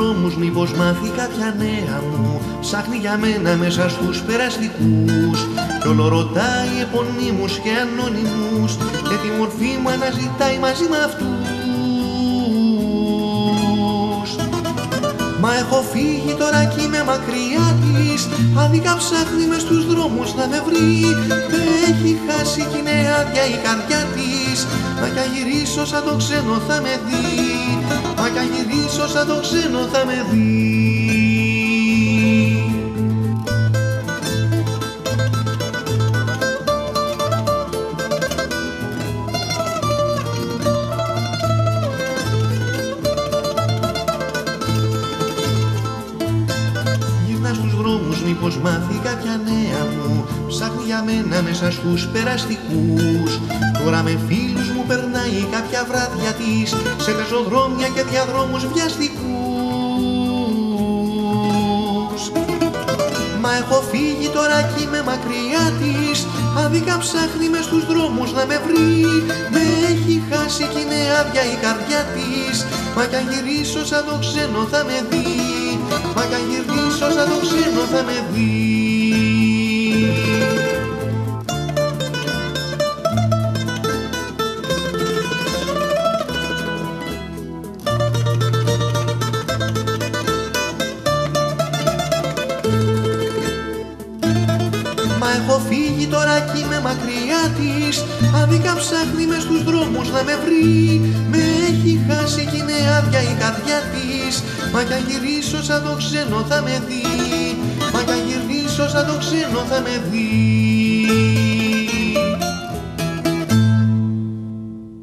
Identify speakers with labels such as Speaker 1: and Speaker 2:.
Speaker 1: δρόμους μήπως μάθει κάποια νέα μου. Ψάχνει για μένα μέσα στους περαστικούς κι όλο ρωτάει επωνύμους και ανώνυμους και τη μορφή μου αναζητάει μαζί με αυτούς. Μα έχω φύγει τώρα κι είμαι μακριά της, άδικα ψάχνει μες στους δρόμους να με βρει. Με έχει χάσει κι είναι άδεια η καρδιά της, μα κι αν γυρίσω σαν το ξένο θα με δει. Μα κι αν γυρίσω σαν το ξένο θα με δει. Μήπως μάθει κάποια νέα μου, ψάχνει για μένα μέσα στους περαστικούς. Τώρα με φίλους μου περνάει κάποια βράδια της, σε πεζοδρόμια και διαδρόμους βιαστικούς. Μα έχω φύγει τώρα κι είμαι μακριά της, άδικα ψάχνει μες στους δρόμους να με βρει. Με έχει χάσει κι είναι άδεια η καρδιά της, μα κι αν γυρίσω σαν το ξένο θα με δει. Μα κι αν γυρίσω σαν το ξένο θα με δει. Μα έχω φύγει τώρα κι είμαι μακριά της, άδικα ψάχνει μες στους δρόμους να με βρει. Με έχει χάσει κι είναι άδεια η καρδιά της, μα κι αν γυρίσω σαν το ξένο θα με δει. Μα κι αν γυρίσω σαν το ξένο θα με δει.